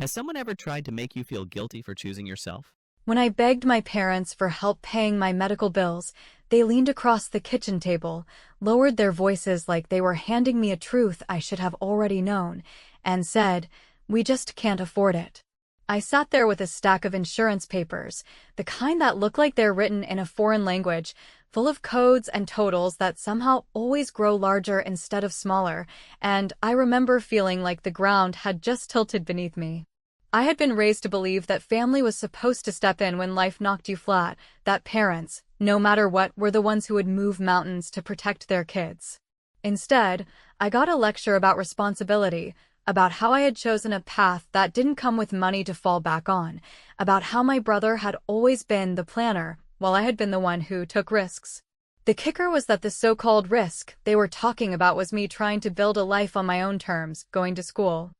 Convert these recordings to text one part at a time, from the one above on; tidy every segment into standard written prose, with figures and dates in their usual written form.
Has someone ever tried to make you feel guilty for choosing yourself? When I begged my parents for help paying my medical bills, they leaned across the kitchen table, lowered their voices like they were handing me a truth I should have already known, and said, "We just can't afford it." I sat there with a stack of insurance papers, the kind that look like they're written in a foreign language, full of codes and totals that somehow always grow larger instead of smaller, and I remember feeling like the ground had just tilted beneath me. I had been raised to believe that family was supposed to step in when life knocked you flat, that parents, no matter what, were the ones who would move mountains to protect their kids. Instead, I got a lecture about responsibility, about how I had chosen a path that didn't come with money to fall back on, about how my brother had always been the planner, while I had been the one who took risks. The kicker was that the so-called risk they were talking about was me trying to build a life on my own terms, going to school,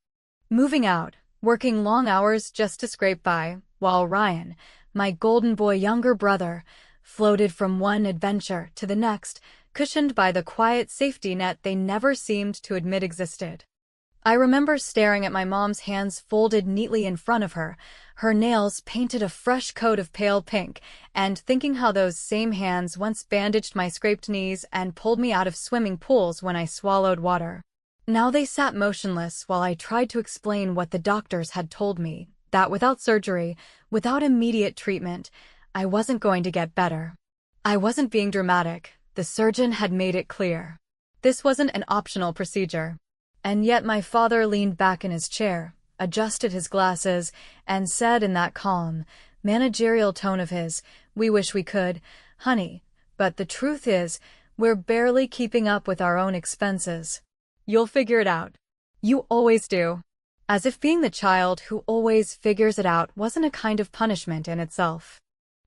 moving out, working long hours just to scrape by, while Ryan, my golden boy younger brother, floated from one adventure to the next, cushioned by the quiet safety net they never seemed to admit existed. I remember staring at my mom's hands folded neatly in front of her, her nails painted a fresh coat of pale pink, and thinking how those same hands once bandaged my scraped knees and pulled me out of swimming pools when I swallowed water. Now they sat motionless while I tried to explain what the doctors had told me, that without surgery, without immediate treatment, I wasn't going to get better. I wasn't being dramatic, the surgeon had made it clear. This wasn't an optional procedure. And yet my father leaned back in his chair, adjusted his glasses, and said in that calm, managerial tone of his, "We wish we could, honey, but the truth is, we're barely keeping up with our own expenses. You'll figure it out. You always do." As if being the child who always figures it out wasn't a kind of punishment in itself.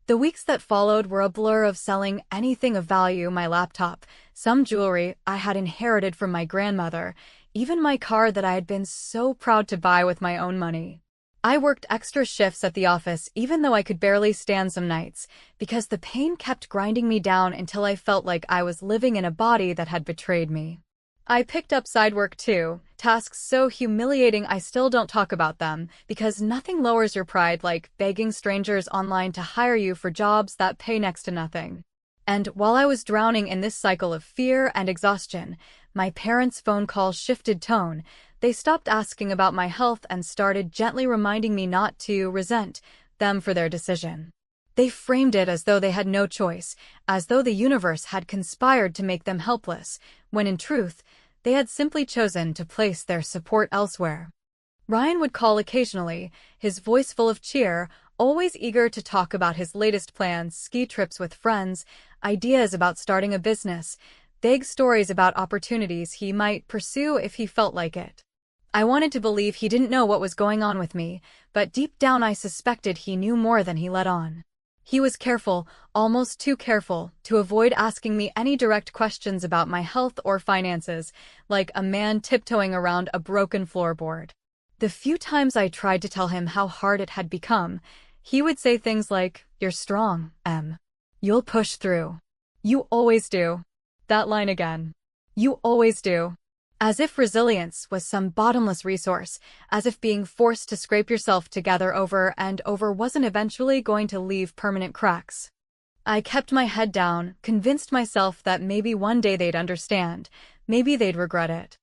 The weeks that followed were a blur of selling anything of value, my laptop, some jewelry I had inherited from my grandmother, even my car that I had been so proud to buy with my own money. I worked extra shifts at the office even though I could barely stand some nights, because the pain kept grinding me down until I felt like I was living in a body that had betrayed me. I picked up side work too, tasks so humiliating I still don't talk about them, because nothing lowers your pride like begging strangers online to hire you for jobs that pay next to nothing. And while I was drowning in this cycle of fear and exhaustion, my parents' phone call shifted tone. They stopped asking about my health and started gently reminding me not to resent them for their decision. They framed it as though they had no choice, as though the universe had conspired to make them helpless, when in truth, they had simply chosen to place their support elsewhere. Ryan would call occasionally, his voice full of cheer, always eager to talk about his latest plans, ski trips with friends, ideas about starting a business, vague stories about opportunities he might pursue if he felt like it. I wanted to believe he didn't know what was going on with me, but deep down I suspected he knew more than he let on. He was careful, almost too careful, to avoid asking me any direct questions about my health or finances, like a man tiptoeing around a broken floorboard. The few times I tried to tell him how hard it had become, he would say things like, "You're strong, Em. You'll push through. You always do." That line again. You always do. As if resilience was some bottomless resource, as if being forced to scrape yourself together over and over wasn't eventually going to leave permanent cracks. I kept my head down, convinced myself that maybe one day they'd understand, maybe they'd regret it.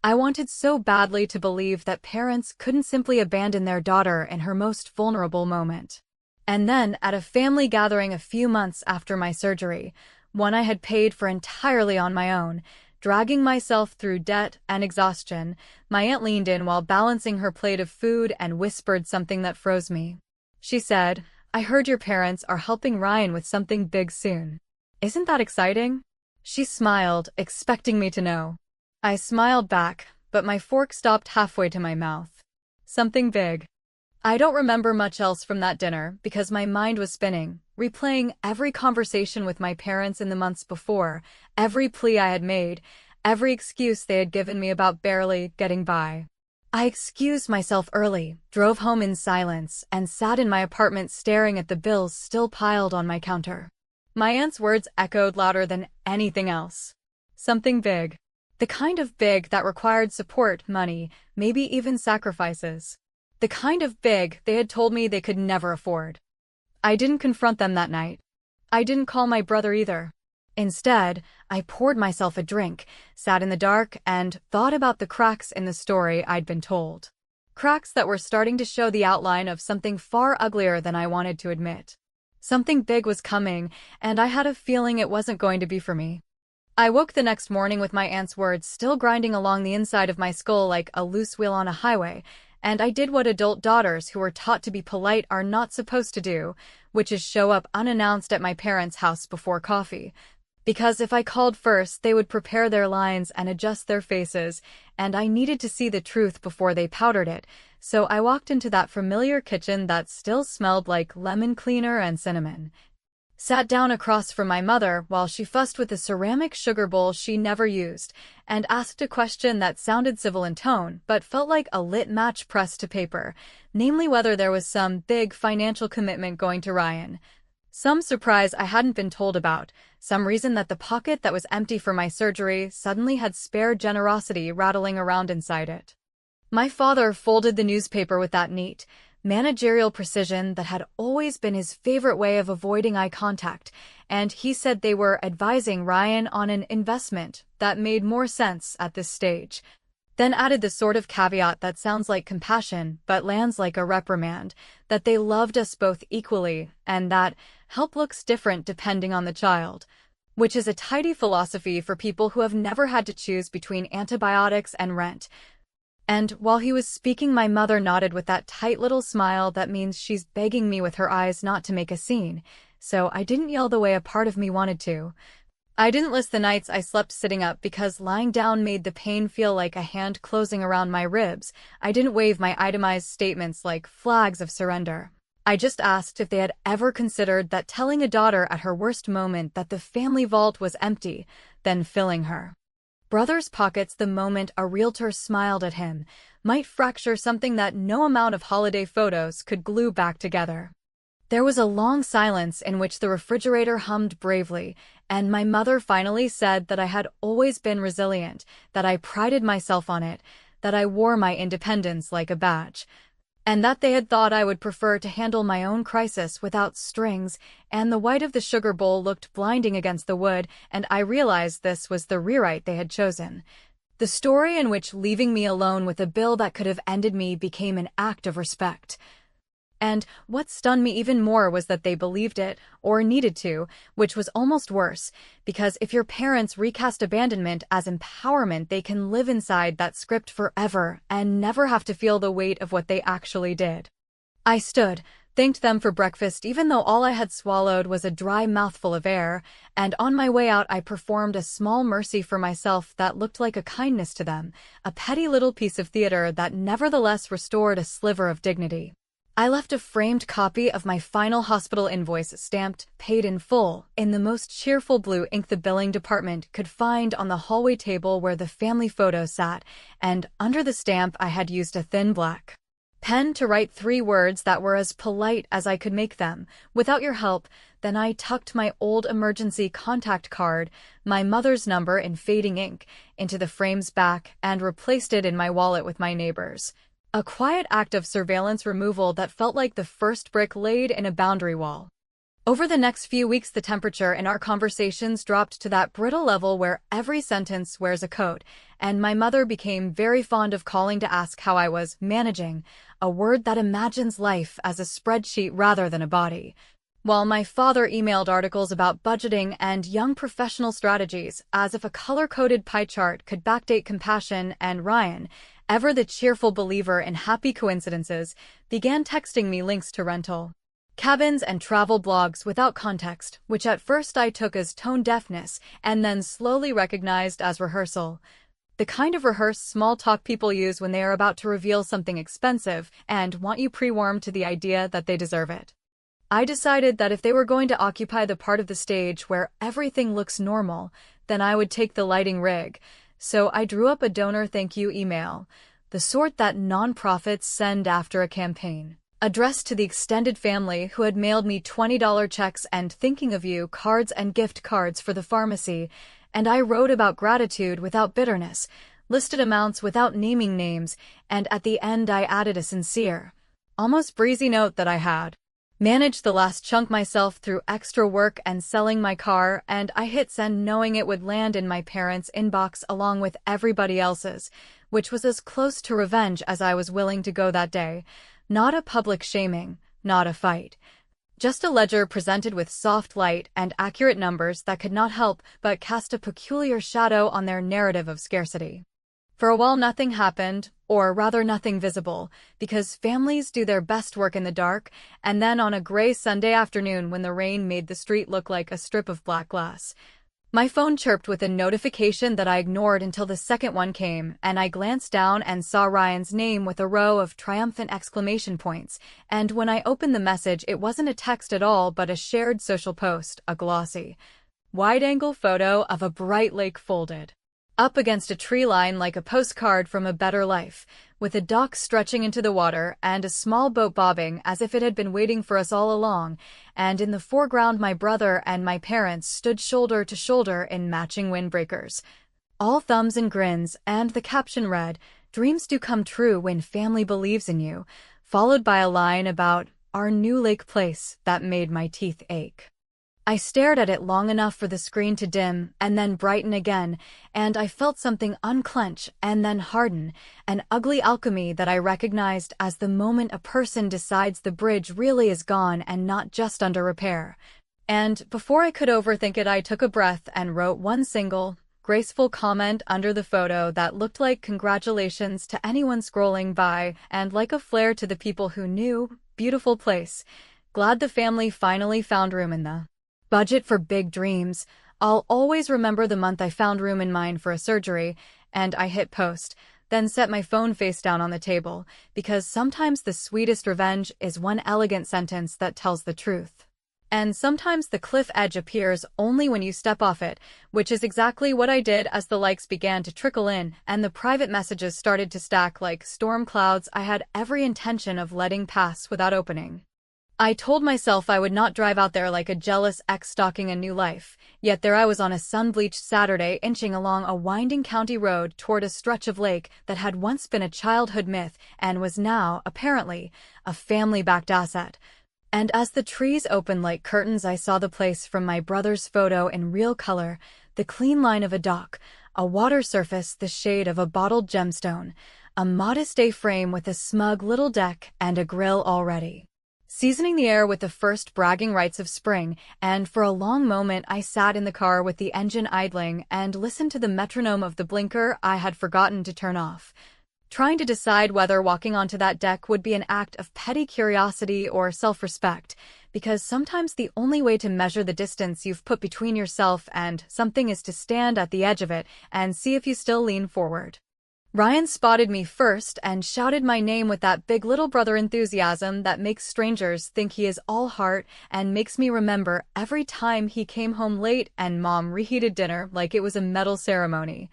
I wanted so badly to believe that parents couldn't simply abandon their daughter in her most vulnerable moment. And then, at a family gathering a few months after my surgery, one I had paid for entirely on my own, dragging myself through debt and exhaustion, my aunt leaned in while balancing her plate of food and whispered something that froze me. She said, "I heard your parents are helping Ryan with something big soon. Isn't that exciting?" She smiled, expecting me to know. I smiled back, but my fork stopped halfway to my mouth. Something big. I don't remember much else from that dinner because my mind was spinning, replaying every conversation with my parents in the months before, every plea I had made, every excuse they had given me about barely getting by. I excused myself early, drove home in silence, and sat in my apartment staring at the bills still piled on my counter. My aunt's words echoed louder than anything else. Something big. The kind of big that required support, money, maybe even sacrifices. The kind of big they had told me they could never afford. I didn't confront them that night. I didn't call my brother either. Instead, I poured myself a drink, sat in the dark, and thought about the cracks in the story I'd been told. Cracks that were starting to show the outline of something far uglier than I wanted to admit. Something big was coming, and I had a feeling it wasn't going to be for me. I woke the next morning with my aunt's words still grinding along the inside of my skull like a loose wheel on a highway, and I did what adult daughters who are taught to be polite are not supposed to do, which is show up unannounced at my parents' house before coffee. Because if I called first, they would prepare their lines and adjust their faces, and I needed to see the truth before they powdered it, so I walked into that familiar kitchen that still smelled like lemon cleaner and cinnamon. Sat down across from my mother while she fussed with a ceramic sugar bowl she never used, and asked a question that sounded civil in tone but felt like a lit match pressed to paper, namely whether there was some big financial commitment going to Ryan. Some surprise I hadn't been told about, some reason that the pocket that was empty for my surgery suddenly had spare generosity rattling around inside it. My father folded the newspaper with that neat, managerial precision that had always been his favorite way of avoiding eye contact, and he said they were advising Ryan on an investment that made more sense at this stage. Then added the sort of caveat that sounds like compassion but lands like a reprimand, that they loved us both equally, and that help looks different depending on the child. Which is a tidy philosophy for people who have never had to choose between antibiotics and rent. And while he was speaking, my mother nodded with that tight little smile that means she's begging me with her eyes not to make a scene, so I didn't yell the way a part of me wanted to. I didn't list the nights I slept sitting up because lying down made the pain feel like a hand closing around my ribs. I didn't wave my itemized statements like flags of surrender. I just asked if they had ever considered that telling a daughter at her worst moment that the family vault was empty, then filling her brother's pockets the moment a realtor smiled at him, might fracture something that no amount of holiday photos could glue back together. There was a long silence in which the refrigerator hummed bravely, and my mother finally said that I had always been resilient, that I prided myself on it, that I wore my independence like a badge, and that they had thought I would prefer to handle my own crisis without strings, and the white of the sugar bowl looked blinding against the wood, and I realized this was the rewrite they had chosen. The story in which leaving me alone with a bill that could have ended me became an act of respect. And what stunned me even more was that they believed it, or needed to, which was almost worse, because if your parents recast abandonment as empowerment, they can live inside that script forever and never have to feel the weight of what they actually did. I stood, thanked them for breakfast even though all I had swallowed was a dry mouthful of air, and on my way out I performed a small mercy for myself that looked like a kindness to them, a petty little piece of theater that nevertheless restored a sliver of dignity. I left a framed copy of my final hospital invoice stamped, paid in full, in the most cheerful blue ink the billing department could find on the hallway table where the family photo sat, and under the stamp I had used a thin black pen to write 3 words that were as polite as I could make them. Without your help, then I tucked my old emergency contact card, my mother's number in fading ink, into the frame's back and replaced it in my wallet with my neighbor's. A quiet act of surveillance removal that felt like the first brick laid in a boundary wall. Over the next few weeks, the temperature in our conversations dropped to that brittle level where every sentence wears a coat, and my mother became very fond of calling to ask how I was managing, a word that imagines life as a spreadsheet rather than a body. While my father emailed articles about budgeting and young professional strategies, as if a color-coded pie chart could backdate compassion, and Ryan, ever the cheerful believer in happy coincidences, began texting me links to rental cabins and travel blogs without context, which at first I took as tone deafness and then slowly recognized as rehearsal. The kind of rehearsed small talk people use when they are about to reveal something expensive and want you pre-warmed to the idea that they deserve it. I decided that if they were going to occupy the part of the stage where everything looks normal, then I would take the lighting rig. So I drew up a donor thank you email, the sort that nonprofits send after a campaign, addressed to the extended family who had mailed me $20 checks and thinking of you cards and gift cards for the pharmacy, and I wrote about gratitude without bitterness, listed amounts without naming names, and at the end I added a sincere, almost breezy note that I had managed the last chunk myself through extra work and selling my car, and I hit send knowing it would land in my parents' inbox along with everybody else's, which was as close to revenge as I was willing to go that day. Not a public shaming, not a fight. Just a ledger presented with soft light and accurate numbers that could not help but cast a peculiar shadow on their narrative of scarcity. For a while nothing happened, or rather nothing visible, because families do their best work in the dark, and then on a gray Sunday afternoon when the rain made the street look like a strip of black glass, my phone chirped with a notification that I ignored until the second one came, and I glanced down and saw Ryan's name with a row of triumphant exclamation points, and when I opened the message it wasn't a text at all but a shared social post, a glossy, wide-angle photo of a bright lake folded up against a tree line like a postcard from a better life, with a dock stretching into the water and a small boat bobbing as if it had been waiting for us all along, and in the foreground my brother and my parents stood shoulder to shoulder in matching windbreakers. All thumbs and grins, and the caption read, "Dreams do come true when family believes in you," followed by a line about our new lake place that made my teeth ache. I stared at it long enough for the screen to dim and then brighten again, and I felt something unclench and then harden, an ugly alchemy that I recognized as the moment a person decides the bridge really is gone and not just under repair. And before I could overthink it, I took a breath and wrote one single, graceful comment under the photo that looked like congratulations to anyone scrolling by and like a flare to the people who knew, beautiful place. Glad the family finally found room in the budget for big dreams. I'll always remember the month I found room in mine for a surgery, and I hit post, then set my phone face down on the table, because sometimes the sweetest revenge is one elegant sentence that tells the truth. And sometimes the cliff edge appears only when you step off it, which is exactly what I did as the likes began to trickle in and the private messages started to stack like storm clouds I had every intention of letting pass without opening. I told myself I would not drive out there like a jealous ex stalking a new life, yet there I was on a sun-bleached Saturday inching along a winding county road toward a stretch of lake that had once been a childhood myth and was now, apparently, a family-backed asset. And as the trees opened like curtains I saw the place from my brother's photo in real color, the clean line of a dock, a water surface the shade of a bottled gemstone, a modest A-frame with a smug little deck and a grill already seasoning the air with the first bragging rights of spring, and for a long moment I sat in the car with the engine idling and listened to the metronome of the blinker I had forgotten to turn off, trying to decide whether walking onto that deck would be an act of petty curiosity or self-respect, because sometimes the only way to measure the distance you've put between yourself and something is to stand at the edge of it and see if you still lean forward. Ryan spotted me first and shouted my name with that big little brother enthusiasm that makes strangers think he is all heart and makes me remember every time he came home late and Mom reheated dinner like it was a medal ceremony.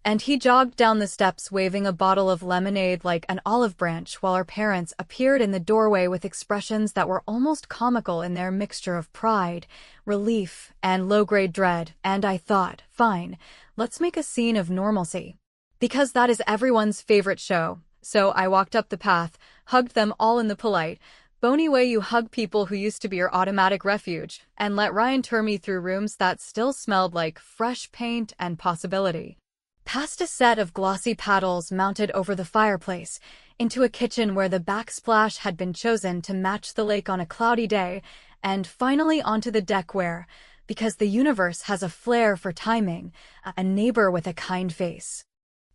And he jogged down the steps waving a bottle of lemonade like an olive branch while our parents appeared in the doorway with expressions that were almost comical in their mixture of pride, relief, and low-grade dread, and I thought, fine, let's make a scene of normalcy. Because that is everyone's favorite show. So I walked up the path, hugged them all in the polite, bony way you hug people who used to be your automatic refuge, and let Ryan tour me through rooms that still smelled like fresh paint and possibility. Past a set of glossy paddles mounted over the fireplace, into a kitchen where the backsplash had been chosen to match the lake on a cloudy day, and finally onto the deck where, because the universe has a flair for timing, a neighbor with a kind face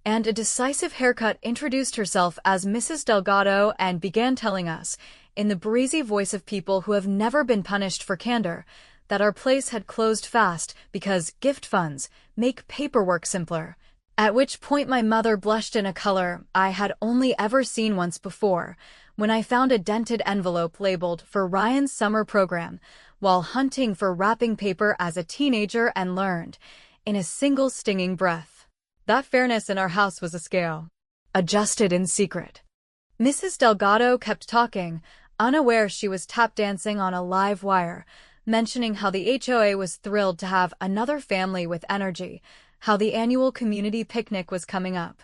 and a decisive haircut introduced herself as Mrs. Delgado and began telling us, in the breezy voice of people who have never been punished for candor, that our place had closed fast because gift funds make paperwork simpler. At which point my mother blushed in a color I had only ever seen once before, when I found a dented envelope labeled for Ryan's summer program, while hunting for wrapping paper as a teenager and learned, in a single stinging breath, that fairness in our house was a scale adjusted in secret. Mrs. Delgado kept talking, unaware she was tap dancing on a live wire, mentioning how the HOA was thrilled to have another family with energy, how the annual community picnic was coming up,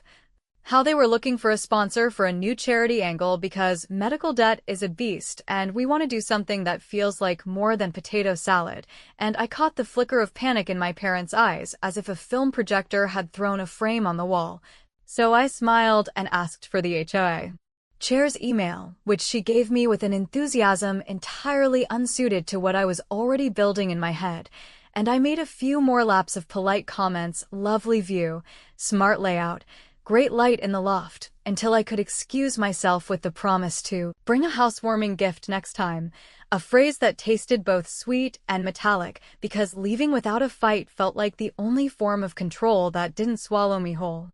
how they were looking for a sponsor for a new charity angle because medical debt is a beast and we want to do something that feels like more than potato salad, and I caught the flicker of panic in my parents' eyes as if a film projector had thrown a frame on the wall. So I smiled and asked for the HOA chair's email, which she gave me with an enthusiasm entirely unsuited to what I was already building in my head, and I made a few more laps of polite comments, lovely view, smart layout, great light in the loft, until I could excuse myself with the promise to bring a housewarming gift next time, a phrase that tasted both sweet and metallic because leaving without a fight felt like the only form of control that didn't swallow me whole.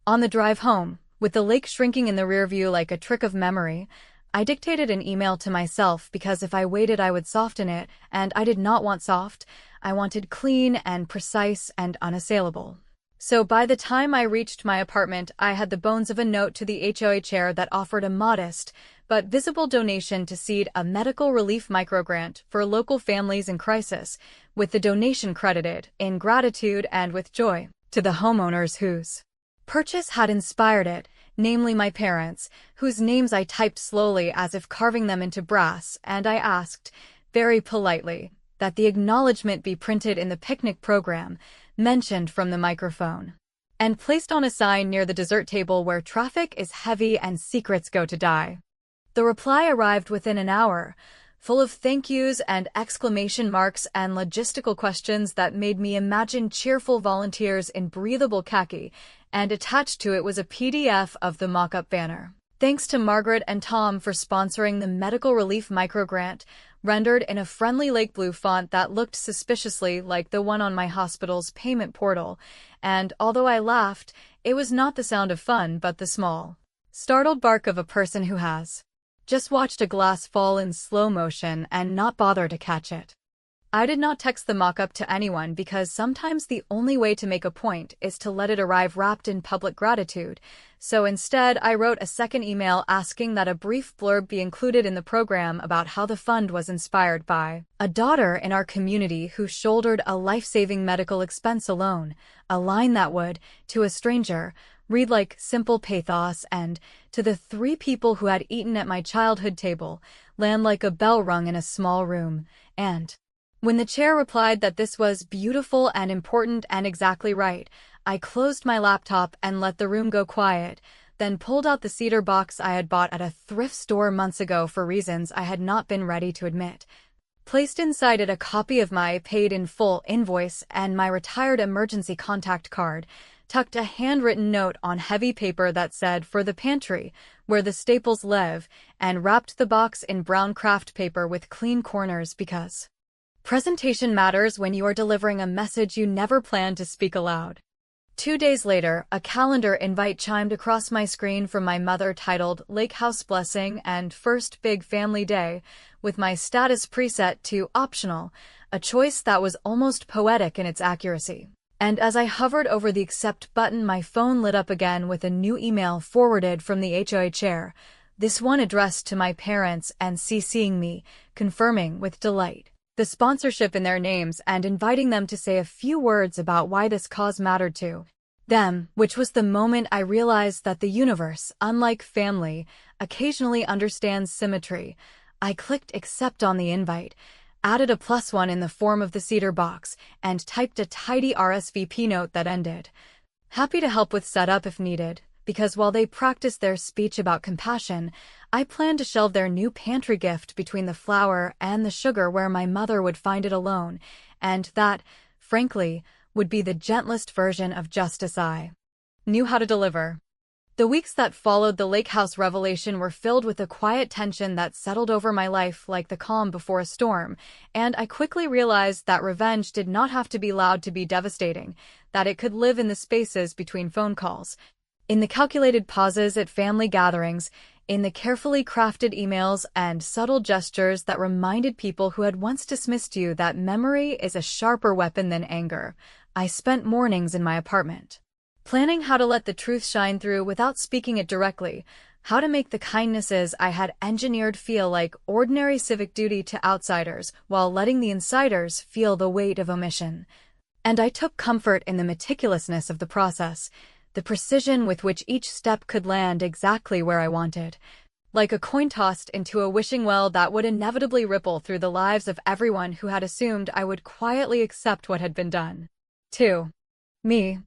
On the drive home, with the lake shrinking in the rear view like a trick of memory, I dictated an email to myself because if I waited I would soften it, and I did not want soft. I wanted clean and precise and unassailable. So by the time I reached my apartment, I had the bones of a note to the HOA chair that offered a modest but visible donation to seed a medical relief microgrant for local families in crisis, with the donation credited, in gratitude and with joy, to the homeowners whose purchase had inspired it, namely my parents, whose names I typed slowly as if carving them into brass, and I asked, very politely, that the acknowledgement be printed in the picnic program, mentioned from the microphone, and placed on a sign near the dessert table where traffic is heavy and secrets go to die. The reply arrived within an hour, full of thank yous and exclamation marks and logistical questions that made me imagine cheerful volunteers in breathable khaki, and attached to it was a PDF of the mock-up banner. Thanks to Margaret and Tom for sponsoring the Medical Relief Microgrant, rendered in a friendly lake blue font that looked suspiciously like the one on my hospital's payment portal, and although I laughed, it was not the sound of fun but the small, startled bark of a person who has just watched a glass fall in slow motion and not bother to catch it. I did not text the mock-up to anyone because sometimes the only way to make a point is to let it arrive wrapped in public gratitude, so instead I wrote a second email asking that a brief blurb be included in the program about how the fund was inspired by a daughter in our community who shouldered a life-saving medical expense alone, a line that would, to a stranger, read like simple pathos and, to the 3 people who had eaten at my childhood table, land like a bell rung in a small room, and when the chair replied that this was beautiful and important and exactly right, I closed my laptop and let the room go quiet, then pulled out the cedar box I had bought at a thrift store months ago for reasons I had not been ready to admit. Placed inside it a copy of my paid-in-full invoice and my retired emergency contact card, tucked a handwritten note on heavy paper that said for the pantry, where the staples live, and wrapped the box in brown craft paper with clean corners because presentation matters when you are delivering a message you never planned to speak aloud. 2 days later, a calendar invite chimed across my screen from my mother titled Lake House Blessing and First Big Family Day, with my status preset to optional, a choice that was almost poetic in its accuracy. And as I hovered over the accept button, my phone lit up again with a new email forwarded from the HOA chair, this one addressed to my parents and CCing me, confirming with delight the sponsorship in their names and inviting them to say a few words about why this cause mattered to them, which was the moment I realized that the universe, unlike family, occasionally understands symmetry. I clicked accept on the invite, added a +1 in the form of the cedar box, and typed a tidy RSVP note that ended, happy to help with setup if needed, because while they practiced their speech about compassion, I planned to shelve their new pantry gift between the flour and the sugar where my mother would find it alone, and that, frankly, would be the gentlest version of justice I knew how to deliver. The weeks that followed the lake house revelation were filled with a quiet tension that settled over my life like the calm before a storm, and I quickly realized that revenge did not have to be loud to be devastating, that it could live in the spaces between phone calls, in the calculated pauses at family gatherings, in the carefully crafted emails and subtle gestures that reminded people who had once dismissed you that memory is a sharper weapon than anger. I spent mornings in my apartment, planning how to let the truth shine through without speaking it directly, how to make the kindnesses I had engineered feel like ordinary civic duty to outsiders while letting the insiders feel the weight of omission. And I took comfort in the meticulousness of the process, the precision with which each step could land exactly where I wanted, like a coin tossed into a wishing well that would inevitably ripple through the lives of everyone who had assumed I would quietly accept what had been done. 2. Me.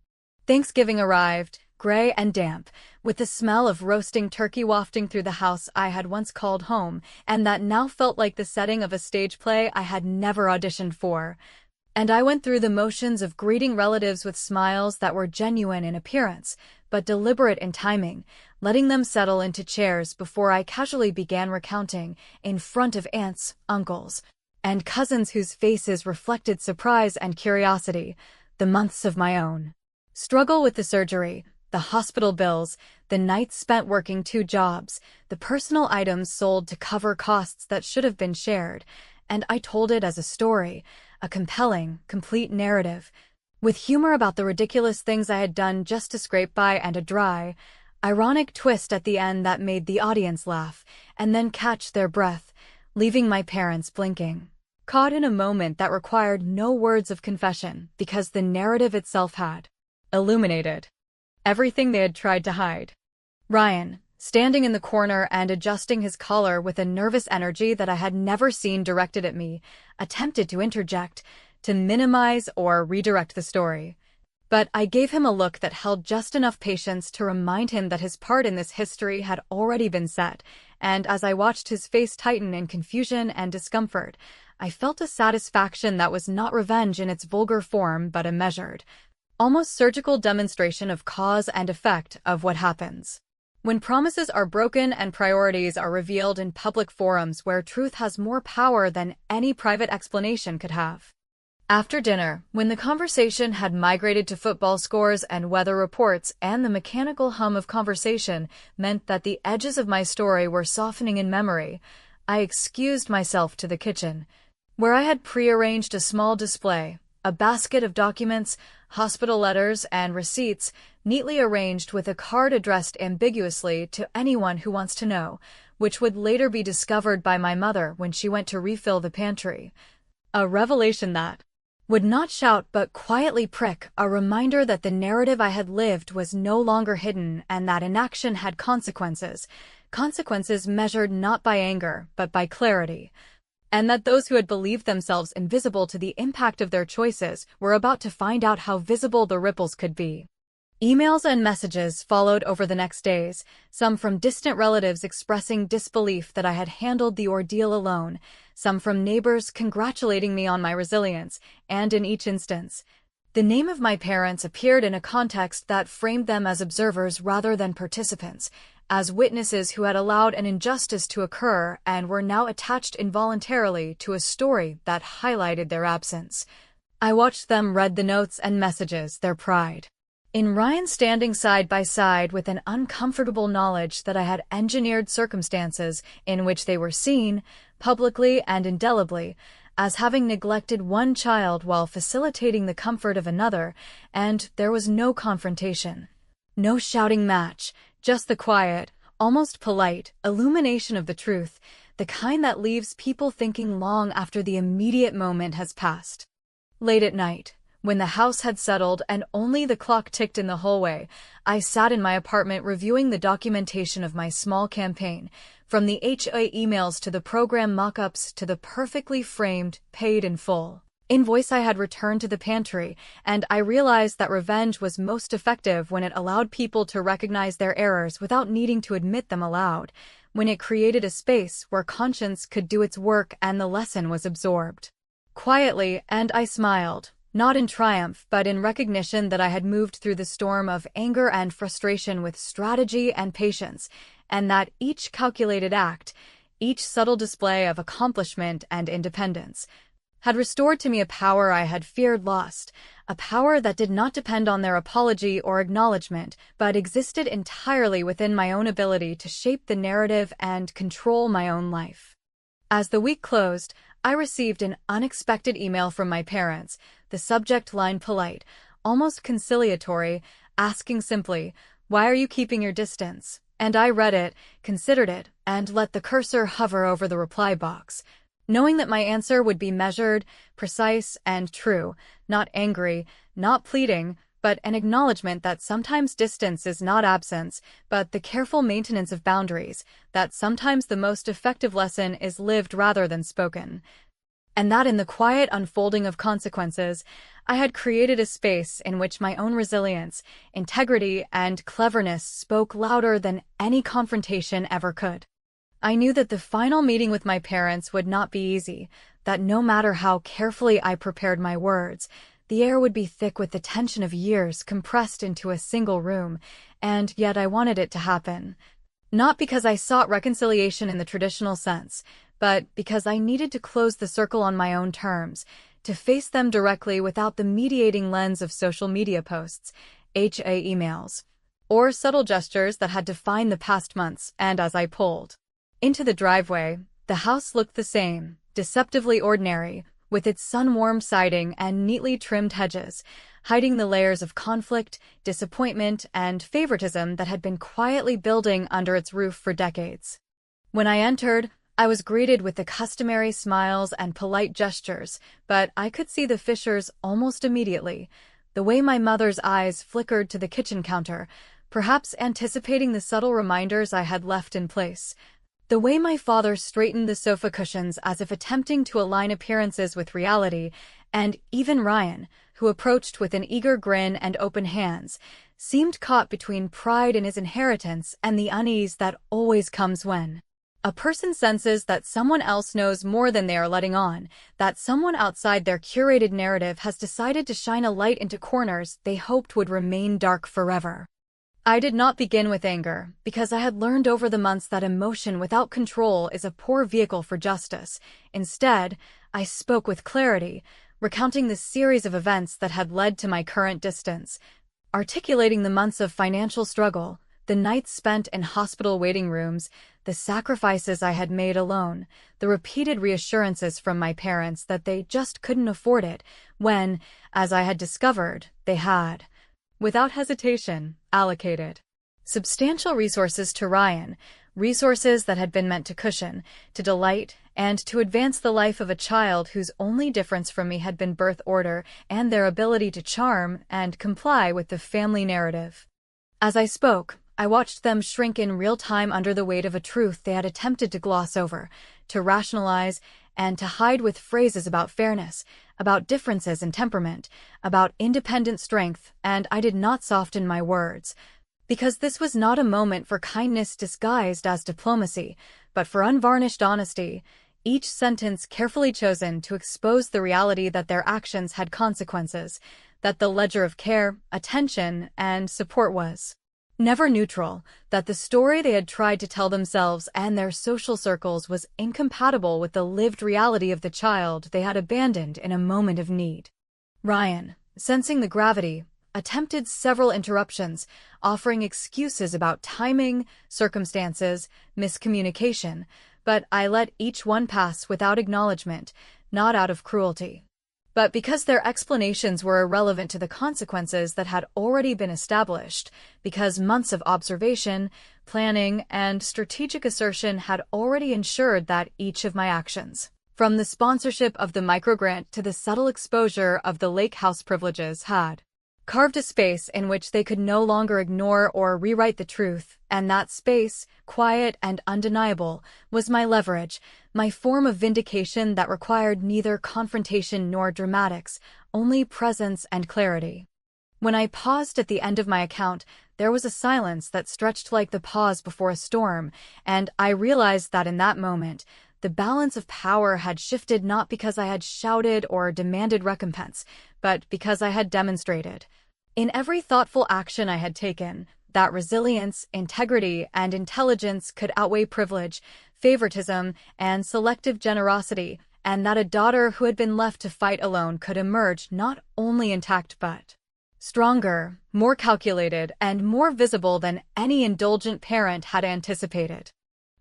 Thanksgiving arrived, gray and damp, with the smell of roasting turkey wafting through the house I had once called home, and that now felt like the setting of a stage play I had never auditioned for. And I went through the motions of greeting relatives with smiles that were genuine in appearance, but deliberate in timing, letting them settle into chairs before I casually began recounting, in front of aunts, uncles, and cousins whose faces reflected surprise and curiosity, the months of my own struggle with the surgery, the hospital bills, the nights spent working 2 jobs, the personal items sold to cover costs that should have been shared, and I told it as a story, a compelling, complete narrative, with humor about the ridiculous things I had done just to scrape by and a dry, ironic twist at the end that made the audience laugh, and then catch their breath, leaving my parents blinking, caught in a moment that required no words of confession because the narrative itself had illuminated everything they had tried to hide. Ryan, standing in the corner and adjusting his collar with a nervous energy that I had never seen directed at me, attempted to interject, to minimize or redirect the story. But I gave him a look that held just enough patience to remind him that his part in this history had already been set, and as I watched his face tighten in confusion and discomfort, I felt a satisfaction that was not revenge in its vulgar form but a measured, almost surgical demonstration of cause and effect of what happens when promises are broken and priorities are revealed in public forums where truth has more power than any private explanation could have. After dinner, when the conversation had migrated to football scores and weather reports and the mechanical hum of conversation meant that the edges of my story were softening in memory, I excused myself to the kitchen, where I had prearranged a small display, a basket of documents, hospital letters, and receipts, neatly arranged with a card addressed ambiguously to anyone who wants to know, which would later be discovered by my mother when she went to refill the pantry. A revelation that would not shout but quietly prick, a reminder that the narrative I had lived was no longer hidden and that inaction had consequences, consequences measured not by anger but by clarity, and that those who had believed themselves invisible to the impact of their choices were about to find out how visible the ripples could be. Emails and messages followed over the next days, some from distant relatives expressing disbelief that I had handled the ordeal alone, some from neighbors congratulating me on my resilience, and in each instance, the name of my parents appeared in a context that framed them as observers rather than participants, as witnesses who had allowed an injustice to occur and were now attached involuntarily to a story that highlighted their absence. I watched them read the notes and messages, their pride in Ryan standing side by side with an uncomfortable knowledge that I had engineered circumstances in which they were seen, publicly and indelibly, as having neglected one child while facilitating the comfort of another, and there was no confrontation. No shouting match, just the quiet, almost polite, illumination of the truth, the kind that leaves people thinking long after the immediate moment has passed. Late at night, when the house had settled and only the clock ticked in the hallway, I sat in my apartment reviewing the documentation of my small campaign, from the HA emails to the program mock-ups to the perfectly framed, paid in full invoice I had returned to the pantry, and I realized that revenge was most effective when it allowed people to recognize their errors without needing to admit them aloud, when it created a space where conscience could do its work and the lesson was absorbed quietly, and I smiled. Not in triumph, but in recognition that I had moved through the storm of anger and frustration with strategy and patience, and that each calculated act, each subtle display of accomplishment and independence, had restored to me a power I had feared lost, a power that did not depend on their apology or acknowledgement, but existed entirely within my own ability to shape the narrative and control my own life. As the week closed, I received an unexpected email from my parents, the subject line polite, almost conciliatory, asking simply, "Why are you keeping your distance?" And I read it, considered it, and let the cursor hover over the reply box. knowing that my answer would be measured, precise, and true, not angry, not pleading, but an acknowledgement that sometimes distance is not absence, but the careful maintenance of boundaries, that sometimes the most effective lesson is lived rather than spoken. And that in the quiet unfolding of consequences, I had created a space in which my own resilience, integrity, and cleverness spoke louder than any confrontation ever could. I knew that the final meeting with my parents would not be easy, that no matter how carefully I prepared my words, the air would be thick with the tension of years compressed into a single room, and yet I wanted it to happen. Not because I sought reconciliation in the traditional sense, but because I needed to close the circle on my own terms, to face them directly without the mediating lens of social media posts, HA emails, or subtle gestures that had defined the past months. And as I pulled into the driveway, the house looked the same, deceptively ordinary, with its sun-warmed siding and neatly trimmed hedges, hiding the layers of conflict, disappointment, and favoritism that had been quietly building under its roof for decades. When I entered, I was greeted with the customary smiles and polite gestures, but I could see the fissures almost immediately, the way my mother's eyes flickered to the kitchen counter, perhaps anticipating the subtle reminders I had left in place. The way my father straightened the sofa cushions as if attempting to align appearances with reality, and even Ryan, who approached with an eager grin and open hands, seemed caught between pride in his inheritance and the unease that always comes when a person senses that someone else knows more than they are letting on, that someone outside their curated narrative has decided to shine a light into corners they hoped would remain dark forever. I did not begin with anger, because I had learned over the months that emotion without control is a poor vehicle for justice. Instead, I spoke with clarity, recounting the series of events that had led to my current distance, articulating the months of financial struggle, the nights spent in hospital waiting rooms, the sacrifices I had made alone, the repeated reassurances from my parents that they just couldn't afford it, when, as I had discovered, they had, without hesitation, allocated substantial resources to Ryan, resources that had been meant to cushion, to delight, and to advance the life of a child whose only difference from me had been birth order and their ability to charm and comply with the family narrative. As I spoke, I watched them shrink in real time under the weight of a truth they had attempted to gloss over, to rationalize, and to hide with phrases about fairness, about differences in temperament, about independent strength, and I did not soften my words. Because this was not a moment for kindness disguised as diplomacy, but for unvarnished honesty, each sentence carefully chosen to expose the reality that their actions had consequences, that the ledger of care, attention, and support was never neutral, that the story they had tried to tell themselves and their social circles was incompatible with the lived reality of the child they had abandoned in a moment of need. Ryan, sensing the gravity, attempted several interruptions, offering excuses about timing, circumstances, miscommunication, but I let each one pass without acknowledgement, not out of cruelty, but because their explanations were irrelevant to the consequences that had already been established, because months of observation, planning, and strategic assertion had already ensured that each of my actions, from the sponsorship of the microgrant to the subtle exposure of the lake house privileges, had carved a space in which they could no longer ignore or rewrite the truth, and that space, quiet and undeniable, was my leverage, my form of vindication that required neither confrontation nor dramatics, only presence and clarity. When I paused at the end of my account, there was a silence that stretched like the pause before a storm, and I realized that in that moment, the balance of power had shifted not because I had shouted or demanded recompense, but because I had demonstrated, in every thoughtful action I had taken, that resilience, integrity, and intelligence could outweigh privilege, favoritism, and selective generosity, and that a daughter who had been left to fight alone could emerge not only intact but stronger, more calculated, and more visible than any indulgent parent had anticipated.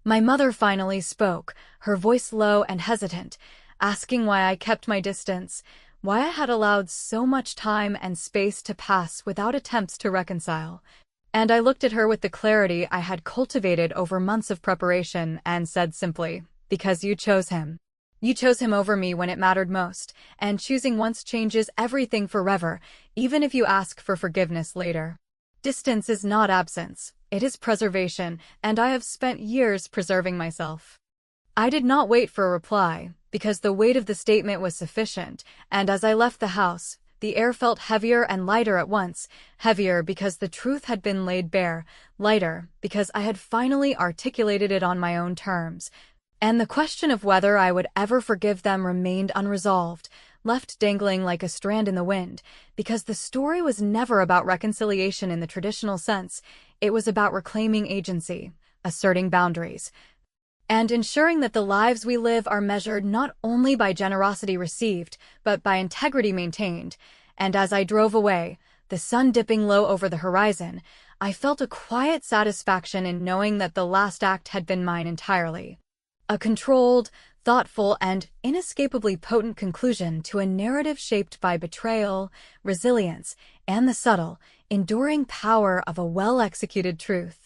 My mother finally spoke, her voice low and hesitant, asking why I kept my distance, why I had allowed so much time and space to pass without attempts to reconcile. And I looked at her with the clarity I had cultivated over months of preparation and said simply, "Because you chose him." You chose him over me when it mattered most, and choosing once changes everything forever, even if you ask for forgiveness later. Distance is not absence, it is preservation, and I have spent years preserving myself. I did not wait for a reply, because the weight of the statement was sufficient, and as I left the house, the air felt heavier and lighter at once, heavier because the truth had been laid bare, lighter because I had finally articulated it on my own terms. And the question of whether I would ever forgive them remained unresolved, left dangling like a strand in the wind, because the story was never about reconciliation in the traditional sense. It was about reclaiming agency, asserting boundaries, and ensuring that the lives we live are measured not only by generosity received, but by integrity maintained. And as I drove away, the sun dipping low over the horizon, I felt a quiet satisfaction in knowing that the last act had been mine entirely. A controlled, thoughtful, and inescapably potent conclusion to a narrative shaped by betrayal, resilience, and the subtle, enduring power of a well-executed truth.